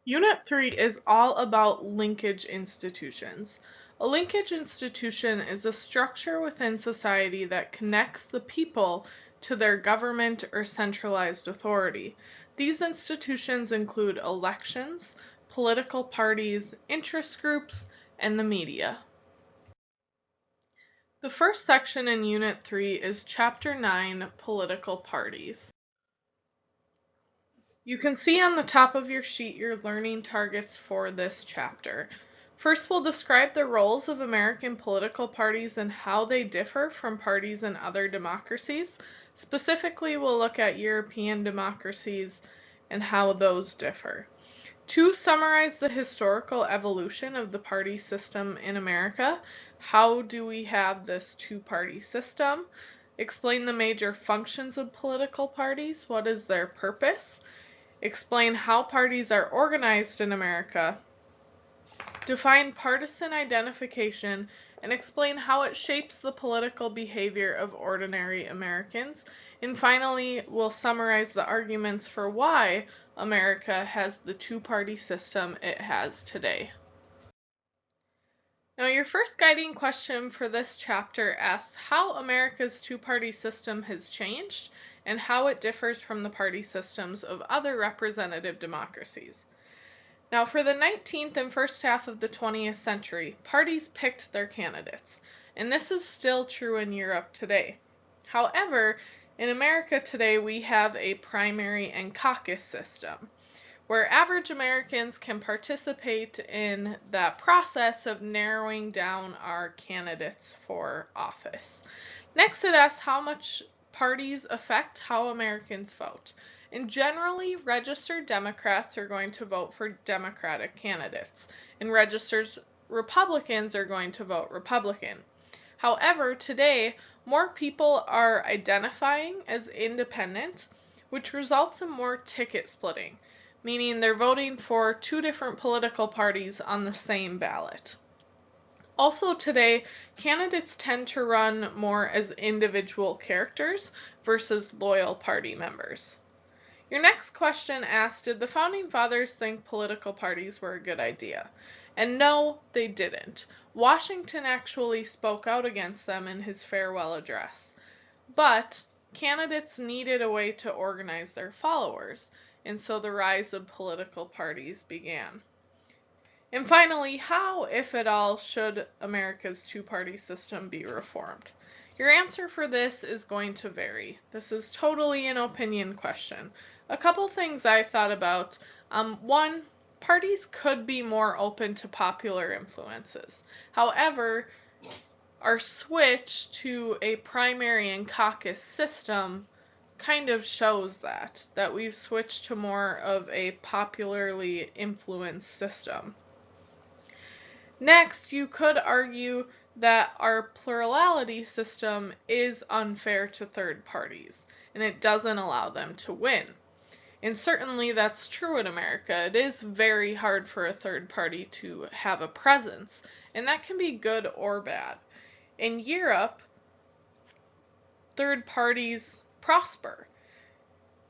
Unit 3 is all about linkage institutions. A linkage institution is a structure within society that connects the people to their government or centralized authority. These institutions include elections, political parties, interest groups, and the media. The first section in Unit 3 is Chapter 9, Political Parties. You can see on the top of your sheet your learning targets for this chapter. First, we'll describe the roles of American political parties and how they differ from parties in other democracies. Specifically, we'll look at European democracies and how those differ. 2, summarize the historical evolution of the party system in America. How do we have this two-party system? Explain the major functions of political parties. What is their purpose? Explain how parties are organized in America, define partisan identification, and explain how it shapes the political behavior of ordinary Americans. And finally, we'll summarize the arguments for why America has the two-party system it has today. Now, your first guiding question for this chapter asks how America's two-party system has changed and how it differs from the party systems of other representative democracies. Now, for the 19th and first half of the 20th century, parties picked their candidates, and this is still true in Europe today. However, in America today, we have a primary and caucus system, where average Americans can participate in that process of narrowing down our candidates for office. Next, it asks how much parties affect how Americans vote. And generally, registered Democrats are going to vote for Democratic candidates, and registered Republicans are going to vote Republican. However, today, more people are identifying as independent, which results in more ticket splitting, meaning they're voting for two different political parties on the same ballot. Also today, candidates tend to run more as individual characters versus loyal party members. Your next question asks, did the Founding Fathers think political parties were a good idea? And no, they didn't. Washington actually spoke out against them in his farewell address. But candidates needed a way to organize their followers, and so the rise of political parties began. And finally, how, if at all, should America's two-party system be reformed? Your answer for this is going to vary. This is totally an opinion question. A couple things I thought about. One, parties could be more open to popular influences. However, our switch to a primary and caucus system kind of shows that we've switched to more of a popularly influenced system. Next, you could argue that our plurality system is unfair to third parties, and it doesn't allow them to win. And certainly that's true in America. It is very hard for a third party to have a presence, and that can be good or bad. In Europe, third parties prosper,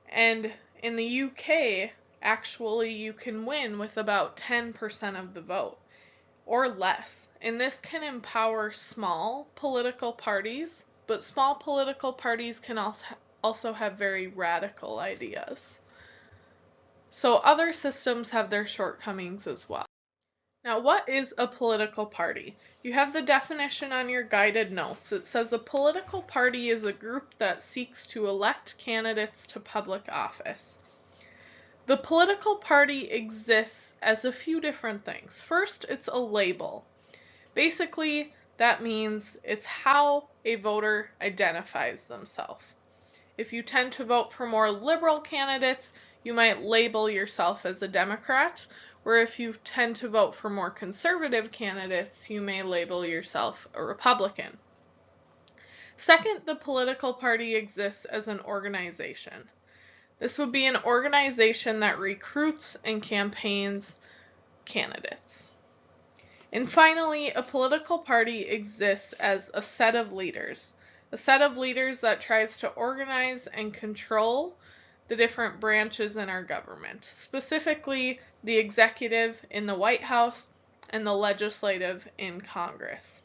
and in the UK, actually you can win with about 10% of the vote, or less. And this can empower small political parties, but small political parties can also have very radical ideas. So other systems have their shortcomings as well. Now, what is a political party? You have the definition on your guided notes. It says a political party is a group that seeks to elect candidates to public office. The political party exists as a few different things. First, it's a label. Basically, that means it's how a voter identifies themselves. If you tend to vote for more liberal candidates, you might label yourself as a Democrat, where if you tend to vote for more conservative candidates, you may label yourself a Republican. Second, the political party exists as an organization. This would be an organization that recruits and campaigns candidates. And finally, a political party exists as a set of leaders that tries to organize and control the different branches in our government, specifically the executive in the White House and the legislative in Congress.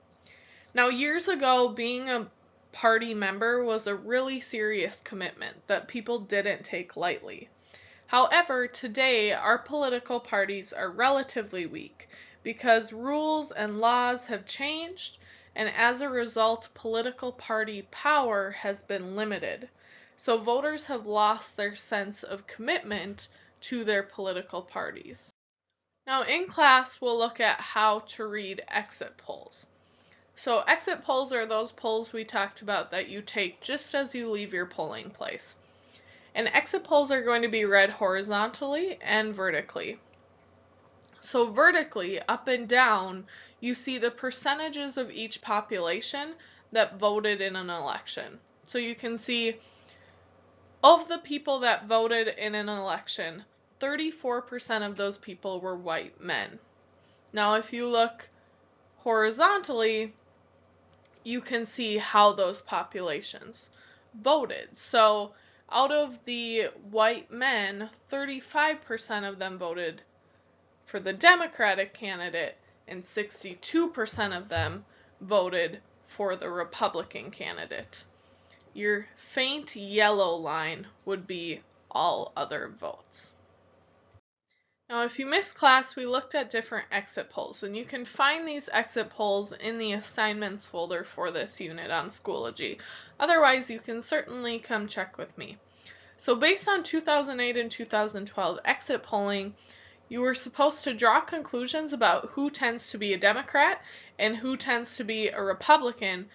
Now, years ago, being a party member was a really serious commitment that people didn't take lightly. However, today, our political parties are relatively weak because rules and laws have changed, and as a result, political party power has been limited. So voters have lost their sense of commitment to their political parties. Now, in class, we'll look at how to read exit polls. So exit polls are those polls we talked about that you take just as you leave your polling place. And exit polls are going to be read horizontally and vertically. So vertically, up and down, you see the percentages of each population that voted in an election. So you can see of the people that voted in an election, 34% of those people were white men. Now, if you look horizontally, you can see how those populations voted. So out of the white men, 35% of them voted for the Democratic candidate, and 62% of them voted for the Republican candidate. Your faint yellow line would be all other votes. Now, if you missed class, we looked at different exit polls, and you can find these exit polls in the assignments folder for this unit on Schoology. Otherwise, you can certainly come check with me. So based on 2008 and 2012 exit polling, you were supposed to draw conclusions about who tends to be a Democrat and who tends to be a Republican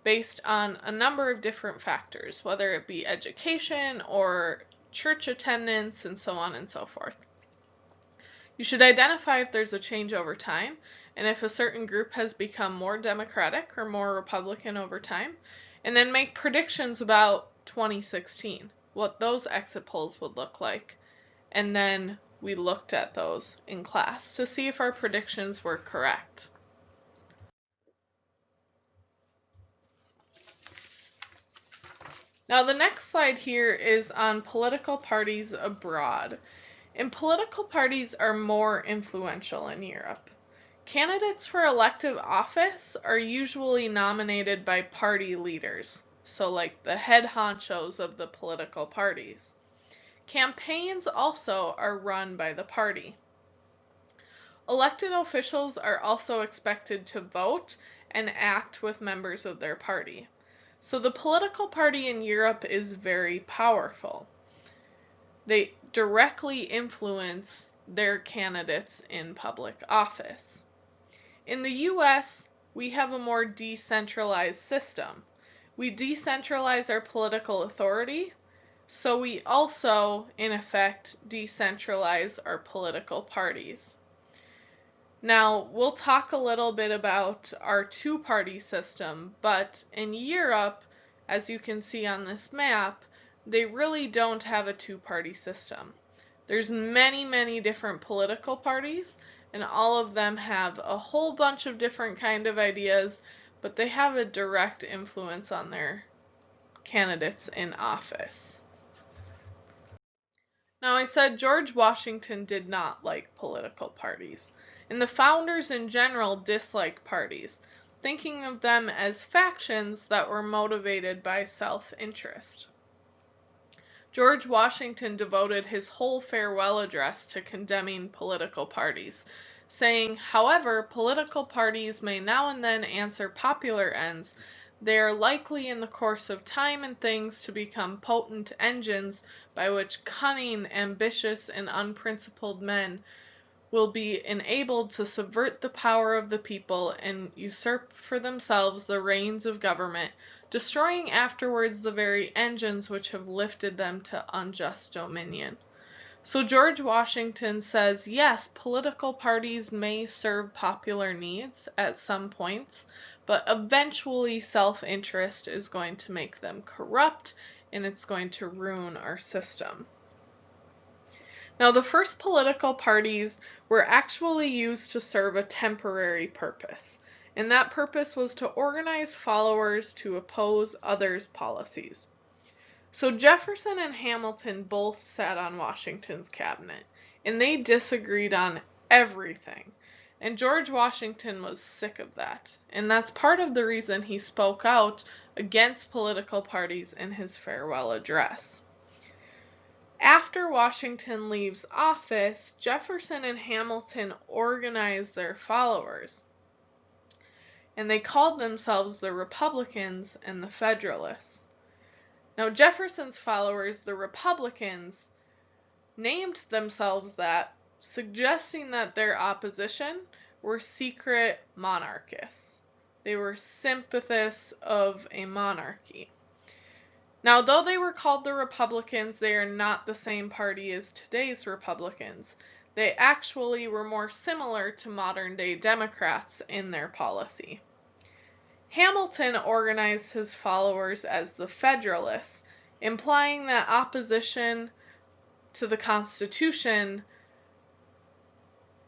based on a number of different factors, whether it be education or church attendance and so on and so forth. You should identify if there's a change over time, and if a certain group has become more Democratic or more Republican over time, and then make predictions about 2016, what those exit polls would look like. And then we looked at those in class to see if our predictions were correct. Now the next slide here is on political parties abroad. And political parties are more influential in Europe. Candidates for elective office are usually nominated by party leaders, so like the head honchos of the political parties. Campaigns also are run by the party. Elected officials are also expected to vote and act with members of their party. So the political party in Europe is very powerful. They directly influence their candidates in public office. In the US, we have a more decentralized system. We decentralize our political authority, so we also, in effect, decentralize our political parties. Now, we'll talk a little bit about our two-party system, but in Europe, as you can see on this map, they really don't have a two-party system. There's many different political parties, and all of them have a whole bunch of different kind of ideas, but they have a direct influence on their candidates in office. Now, I said George Washington did not like political parties, and the founders in general disliked parties, thinking of them as factions that were motivated by self-interest. George Washington devoted his whole farewell address to condemning political parties, saying, however, political parties may now and then answer popular ends, they are likely in the course of time and things to become potent engines by which cunning, ambitious, and unprincipled men will be enabled to subvert the power of the people and usurp for themselves the reins of government, destroying afterwards the very engines which have lifted them to unjust dominion. So George Washington says, yes, political parties may serve popular needs at some points, but eventually self-interest is going to make them corrupt, and it's going to ruin our system. Now, the first political parties were actually used to serve a temporary purpose, and that purpose was to organize followers to oppose others' policies. So Jefferson and Hamilton both sat on Washington's cabinet, and they disagreed on everything. And George Washington was sick of that, and that's part of the reason he spoke out against political parties in his farewell address. After Washington leaves office, Jefferson and Hamilton organized their followers, and they called themselves the Republicans and the Federalists. Now, Jefferson's followers, the Republicans, named themselves that, suggesting that their opposition were secret monarchists. They were sympathists of a monarchy. Now, though they were called the Republicans, they are not the same party as today's Republicans. They actually were more similar to modern-day Democrats in their policy. Hamilton organized his followers as the Federalists, implying that opposition to the Constitution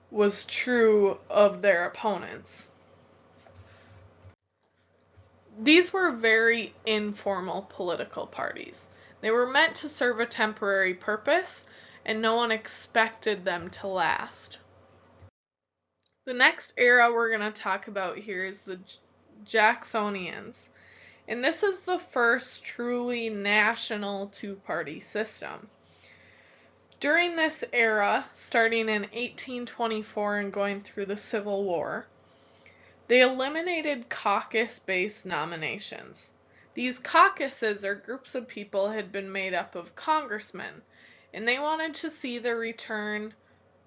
was true of their opponents. These were very informal political parties. They were meant to serve a temporary purpose, and no one expected them to last. The next era we're going to talk about here is the Jacksonians, and this is the first truly national two-party system. During this era, starting in 1824 and going through the Civil War, they eliminated caucus-based nominations. These caucuses, or groups of people, had been made up of congressmen, and they wanted to see the return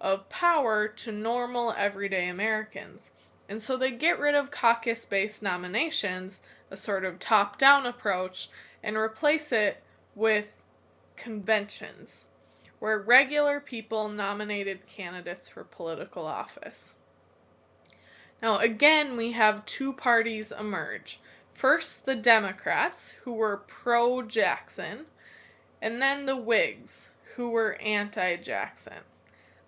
of power to normal, everyday Americans. And so they get rid of caucus-based nominations, a sort of top-down approach, and replace it with conventions, where regular people nominated candidates for political office. Now, again, we have two parties emerge. First, the Democrats, who were pro-Jackson, and then the Whigs, who were anti-Jackson.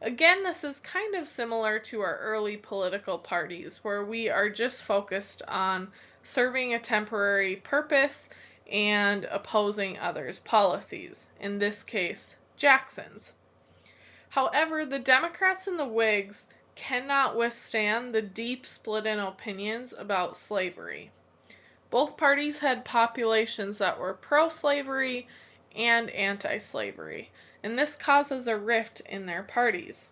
Again, this is kind of similar to our early political parties, where we are just focused on serving a temporary purpose and opposing others' policies, in this case, Jackson's. However, the Democrats and the Whigs cannot withstand the deep split in opinions about slavery. Both parties had populations that were pro-slavery and anti-slavery, and this causes a rift in their parties.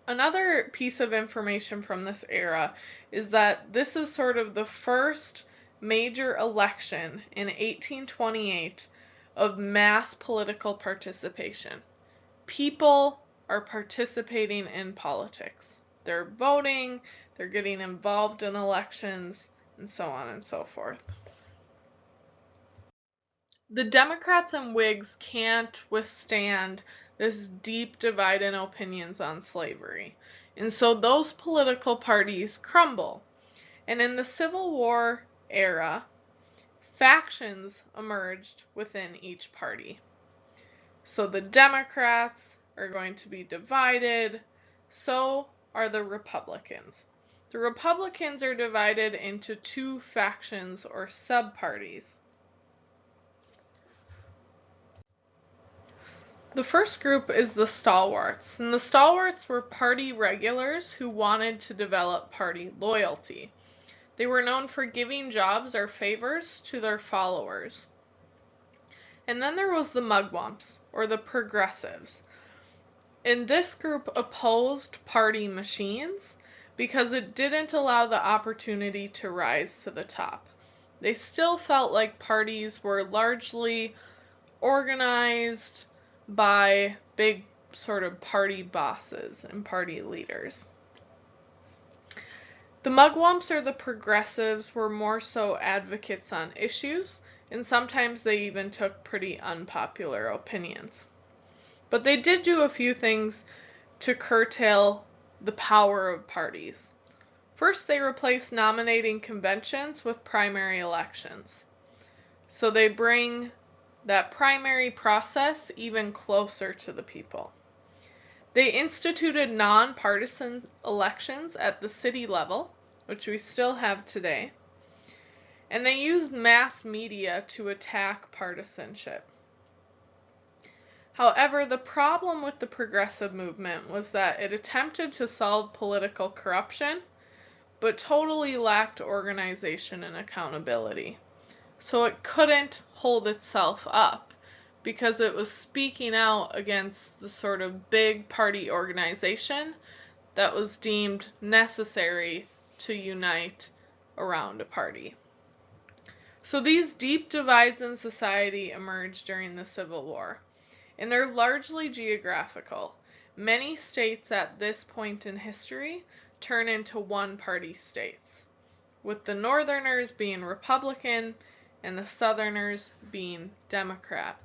Another piece of information from this era is that this is sort of the first major election in 1828 of mass political participation. People are participating in politics. They're voting, they're getting involved in elections, and so on and so forth. The Democrats and Whigs can't withstand this deep divide in opinions on slavery, and so those political parties crumble. And in the Civil War era, factions emerged within each party. So the Democrats are going to be divided, so are the Republicans. The Republicans are divided into two factions or sub-parties. The first group is the stalwarts, and the stalwarts were party regulars who wanted to develop party loyalty. They were known for giving jobs or favors to their followers. And then there was the mugwumps, or the progressives. And this group opposed party machines because it didn't allow the opportunity to rise to the top. They still felt like parties were largely organized by big sort of party bosses and party leaders. The mugwumps, or the progressives, were more so advocates on issues, and sometimes they even took pretty unpopular opinions. But they did do a few things to curtail the power of parties. First, they replaced nominating conventions with primary elections. So they bring that primary process even closer to the people. They instituted nonpartisan elections at the city level, which we still have today. and they used mass media to attack partisanship. However, the problem with the progressive movement was that it attempted to solve political corruption, but totally lacked organization and accountability. So it couldn't hold itself up because it was speaking out against the sort of big party organization that was deemed necessary to unite around a party. So these deep divides in society emerged during the Civil War, and they're largely geographical. Many states at this point in history turn into one-party states, with the Northerners being Republican and the Southerners being Democrat.